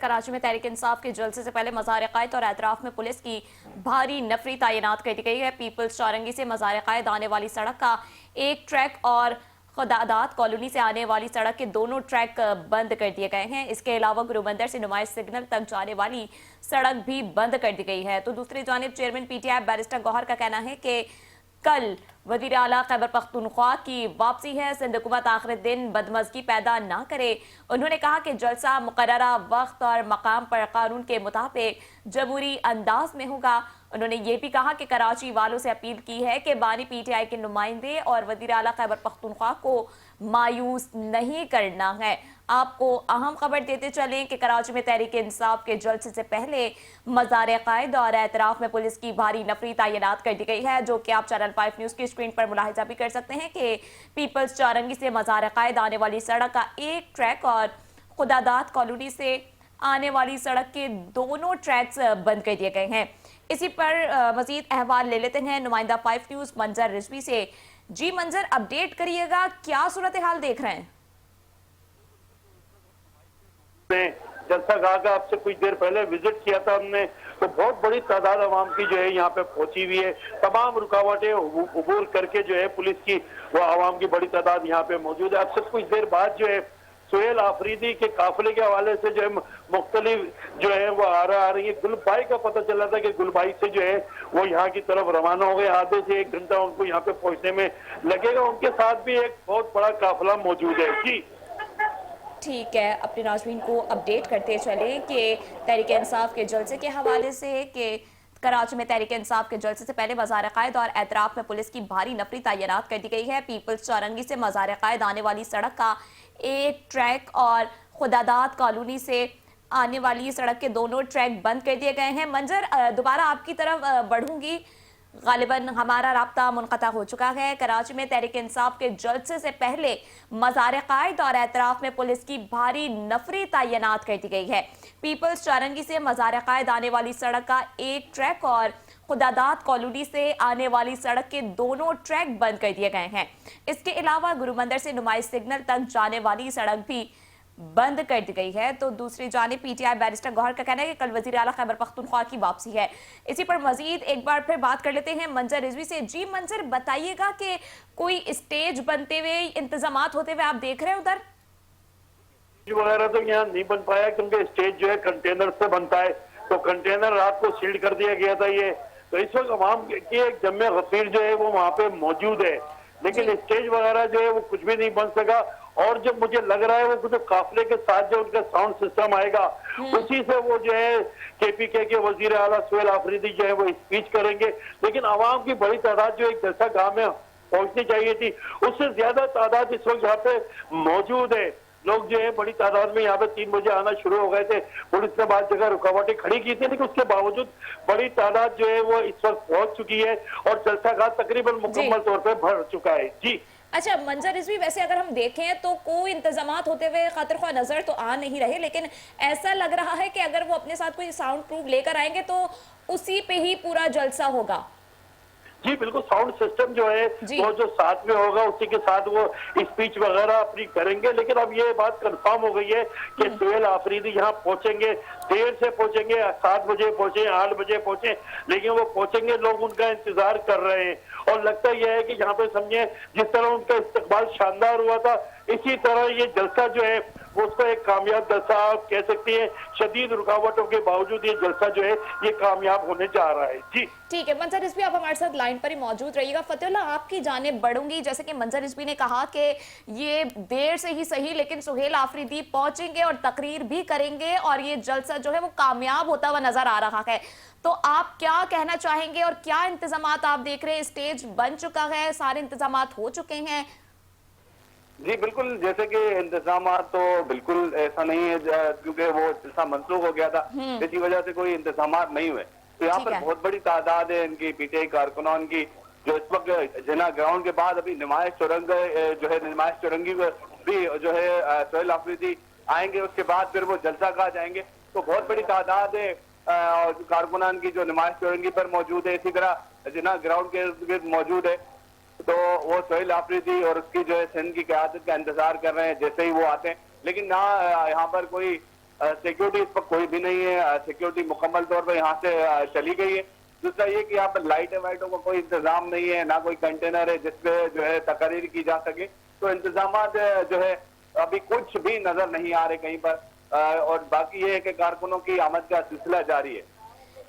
कराची में तहरीक इंसाफ के जलसे से पहले मज़ार क़ायद और एतराफ में पुलिस की भारी नफरी तैनात कर दी गई है। पीपल्स चौरंगी से मज़ार क़ायद आने वाली सड़क का एक ट्रैक और खुदादात कॉलोनी से आने वाली सड़क के दोनों ट्रैक बंद कर दिए गए हैं। इसके अलावा गुरुबंदर से नुमाइश सिग्नल तक जाने वाली सड़क भी बंद कर दी गई है। तो दूसरी जानिब चेयरमैन पीटीआई बैरिस्टर गौहर का कहना है कि कल वज़ीर आला खैबर पख्तूनख्वा की वापसी है। सिंध हुकूमत आखिर दिन बदमज़गी पैदा ना करे। उन्होंने कहा कि जलसा मुकर्ररा वक्त और मकाम पर कानून के मुताबिक जमहूरी अंदाज में होगा। उन्होंने ये भी कहा कि कराची वालों से अपील की है कि बानी पीटीआई के नुमाइंदे और वज़ीर आला खैबर पख्तूनख्वा को मायूस नहीं करना है। आपको अहम खबर देते चलें कि कराची में तहरीक इंसाफ के जलसे से पहले मज़ार क़ायद और एतराफ में पुलिस की भारी नफरी तैनात कर दी गई है, जो कि आप चैनल 5 न्यूज़ की स्क्रीन पर मुलाहिजा भी कर सकते हैं कि पीपल्स चौरंगी से मज़ार क़ायद आने वाली सड़क का एक ट्रैक और खुदादात कॉलोनी से आने वाली सड़क के दोनों ट्रैक्स बंद कर दिए गए हैं। इसी पर मजीद अहवाल ले लेते हैं नुमाइंदा 5 न्यूज़ मंजर रिजवी से। जी मंजर, अपडेट करिएगा, क्या सूरत हाल देख रहे हैं? जलसा गाह का आपसे कुछ देर पहले विजिट किया था हमने, तो बहुत बड़ी तादाद आवाम की जो है यहाँ पे पहुंची हुई है। तमाम रुकावटें अबूर करके जो है पुलिस की वो आवाम की बड़ी तादाद यहाँ पे मौजूद है। आपसे कुछ देर बाद जो है सुहेल आफरीदी के काफिले के हवाले से जो है मुख्तलिफ जो है वो आ रही है। गुलबाई का पता चला था कि गुलबाई से जो है वो यहाँ की तरफ रवाना हो गए। आधे से 1 घंटा उनको यहाँ पे पहुंचने में लगेगा। उनके साथ भी एक बहुत बड़ा काफिला मौजूद है। जी ठीक है, अपने नाज़रीन को अपडेट करते चलें कि तहरीक इंसाफ के जलसे के हवाले से कि कराची में तहरीक इंसाफ के जलसे से पहले मज़ार क़ायद और एतराफ में पुलिस की भारी नफरी तैनात कर दी गई है। पीपल्स चौरंगी से मज़ार क़ायद आने वाली सड़क का एक ट्रैक और खुदादात कॉलोनी से आने वाली सड़क के दोनों ट्रैक बंद कर दिए गए हैं। मंजर, दोबारा आपकी तरफ बढ़ूंगी, गालिबन हमारा राब्ता मुनक़ता हो चुका है। कराची में तहरीक इंसाफ के जलसे से पहले मज़ार क़ायद और एतराफ में पुलिस की भारी नफरी तैनात कर दी गई है। पीपल्स चौरंगी से मज़ार क़ायद आने वाली सड़क का एक ट्रैक और खुदादात कॉलोनी से आने वाली सड़क के दोनों ट्रैक बंद कर दिए गए हैं। इसके अलावा गुरुबंदर से नुमाइश सिग्नल तक जाने वाली सड़क भी बंद कर दी गई है। तो दूसरी जानिब पीटीआई बैरिस्टर गौहर का कहना है कि कल वज़ीर आला खैबर पख्तूनख्वा की वापसी है। इसी पर मजीद एक बार फिर बात कर लेते हैं मंजर रिजवी से। जी मंजर, बताइएगा कि कोई स्टेज बनते हुए, इंतजामात होते हुए आप देख रहे हैं उधर? वगैरह तो यहाँ नहीं बन पाया क्योंकि स्टेज जो है कंटेनर से बनता है, तो कंटेनर रात को सील्ड कर दिया गया था। ये तो इस वक्त अवाम की एक जम्मे गफीर जो है वो वहाँ पे मौजूद है, लेकिन स्टेज वगैरह जो है वो कुछ भी नहीं बन सका। और जब मुझे लग रहा है वो जो काफिले के साथ जो उनका साउंड सिस्टम आएगा उसी से वो जो है केपीके के वजीर आला सुहेल आफरीदी जो है वो स्पीच करेंगे। लेकिन आवाम की बड़ी तादाद जो एक जलसा गाह में पहुंचनी चाहिए थी, उससे ज्यादा तादाद इस वक्त यहाँ पे मौजूद है। लोग जो है बड़ी तादाद में यहाँ पे 3 बजे आना शुरू हो गए थे। पुलिस ने बाद जगह रुकावटें खड़ी की थी, लेकिन उसके बावजूद बड़ी तादाद जो है वो इस वक्त पहुंच चुकी है और जलसा गाह तकरीबन मुकम्मल तौर पर भर चुका है। जी अच्छा मंजर रिजवी, वैसे अगर हम देखें तो कोई इंतजामात होते हुए खतर ख्वाह नजर तो आ नहीं रहे, लेकिन ऐसा लग रहा है कि अगर वो अपने साथ कोई साउंड प्रूफ लेकर आएंगे तो उसी पे ही पूरा जलसा होगा। जी बिल्कुल, साउंड सिस्टम जो है वो जो साथ में होगा उसी के साथ वो स्पीच वगैरह अपनी करेंगे। लेकिन अब ये बात कंफर्म हो गई है कि सुहेल आफरीदी यहाँ पहुंचेंगे, देर से पहुंचेंगे, 7 बजे पहुंचे, 8 बजे पहुंचे, लेकिन वो पहुंचेंगे। लोग उनका इंतजार कर रहे हैं और लगता यह है कि यहाँ पे समझे जिस तरह उनका इस्तकबाल शानदार हुआ था, इसी तरह ये जलसा जो है वो उसको एक कामयाब जलसा आप कह सकती है। शदीद रुकावटों के बावजूद ये जलसा जो है ये कामयाब होने जा रहा है। जी ठीक है मंजर रिजवी, आप हमारे साथ लाइन पर ही मौजूद रहिएगा। फतेहुल्लाह, आपकी जानिब बढ़ूंगी। जैसे कि मंजर रिजवी ने कहा कि ये देर से ही सही लेकिन सुहेल आफरीदी पहुंचेंगे और तकरीर भी करेंगे और ये जलसा जो है वो कामयाब होता हुआ नजर आ रहा है। तो आप क्या कहना चाहेंगे और क्या इंतजामात आप देख रहे हैं? स्टेज बन चुका है, सारे इंतजामात हो चुके हैं? जी बिल्कुल, जैसे कि इंतजाम तो बिल्कुल ऐसा नहीं है क्योंकि वो जैसा मनसूख हो गया था, इसी वजह से कोई इंतजाम नहीं हुए। तो यहाँ पर बहुत बड़ी तादाद है इनकी पीटीआई कारकुनान की जो इस वक्त जिना ग्राउंड के बाद अभी नुमाइश चौरंग जो है नुमाइश चौरंगी भी जो है सुहेल आफरीदी आएंगे, उसके बाद फिर वो जलसा गाह जाएंगे। तो बहुत बड़ी तादाद है कारकुनान की जो नुमाइश चौरंगी पर मौजूद है, इसी तरह जिना ग्राउंड के इर्द गिर्द मौजूद है। तो वो सुहेल आफरीदी और उसकी जो है सिंध की क़यादत का इंतजार कर रहे हैं जैसे ही वो आते हैं। लेकिन ना यहाँ पर कोई सिक्योरिटी इस पर कोई भी नहीं है, सिक्योरिटी मुकम्मल तौर पर यहाँ से चली गई है। दूसरा ये कि यहाँ पर लाइटें वाइटों का कोई इंतजाम नहीं है, ना कोई कंटेनर है जिसपे जो है तकरीर की जा सके। तो इंतजाम जो है अभी कुछ भी नजर नहीं आ रहे कहीं पर, और बाकी ये है कि कारकुनों की आमद का सिलसिला जारी है।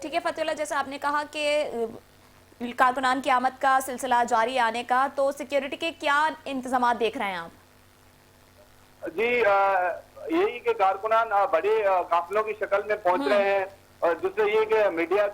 ठीक है फतेहुल्लाह, जैसे आपने कहा कि कारकुनान की आमद का सिलसिला जारी आने का, तो सिक्योरिटी के क्या इंतजाम देख रहे हैं आप? जी यही कि कारकुनान बड़े काफिलों की शक्ल में पहुंच रहे हैं, और दूसरे ये कि मीडिया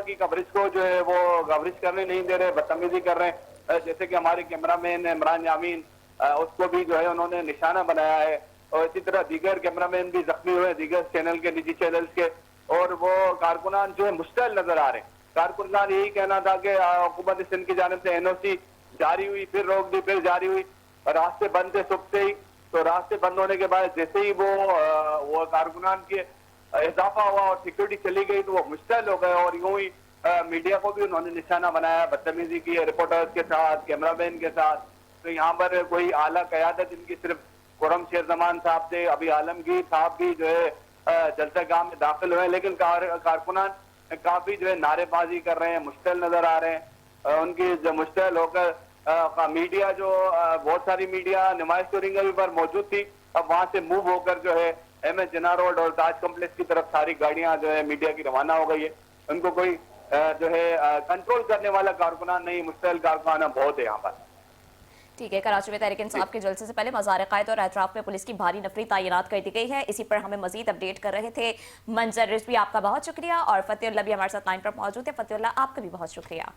की कवरेज को जो है वो कवरेज करने नहीं दे रहे, बदतमीजी कर रहे हैं। जैसे कि हमारे कैमरामैन इमरान यामीन, उसको भी जो है उन्होंने निशाना बनाया है, और इसी तरह दीगर कैमरामैन भी जख्मी हुए, दीगर चैनल के, निजी चैनल्स के। और वो कारकुनान जो है मुश्तैल नजर आ रहे हैं। कारकुनान यही कहना था कि हुकूमत सिंध की जानिब से NOC जारी हुई, फिर रोक दी, फिर जारी हुई, रास्ते बंद थे सुबह से ही। तो रास्ते बंद होने के बाद जैसे ही वो कारकुनान के इजाफा हुआ और सिक्योरिटी चली गई, तो वो मुश्तैल हो गए, और यूं ही मीडिया को भी उन्होंने निशाना बनाया, बदतमीजी की रिपोर्टर्स के साथ, कैमरामैन के साथ। तो यहाँ पर कोई आला क़यादत इनकी सिर्फ खुर्रम शेर जमान साहब थे, अभी आलमगीर साहब भी जो है जलसागाह में दाखिल हुए, लेकिन कारकुनान काफी जो है नारेबाजी कर रहे हैं, मुश्तैल नजर आ रहे हैं। उनकी जो मुश्तैल होकर मीडिया जो बहुत सारी मीडिया नुमाइश टूरिंग पर मौजूद थी, अब वहां से मूव होकर जो है MS जिन्ना रोड और ताज कॉम्प्लेक्स की तरफ सारी गाड़ियां जो है मीडिया की रवाना हो गई है। उनको कोई जो है कंट्रोल करने वाला कारकुनान नहीं, मुश्तैल कारकुनान बहुत है यहाँ पर। ठीक है, कराची में तहरीक इंसाफ के जलसे से पहले मज़ार-ए-क़ायद और अतराफ में पुलिस की भारी नफरी तैनात कर दी गई है। इसी पर हमें मजीद अपडेट कर रहे थे मंजर रिजवी, आपका बहुत शुक्रिया। और फतेहुल्लाह भी हमारे साथ लाइन पर मौजूद है। फतेहुल्लाह, आपका भी बहुत शुक्रिया।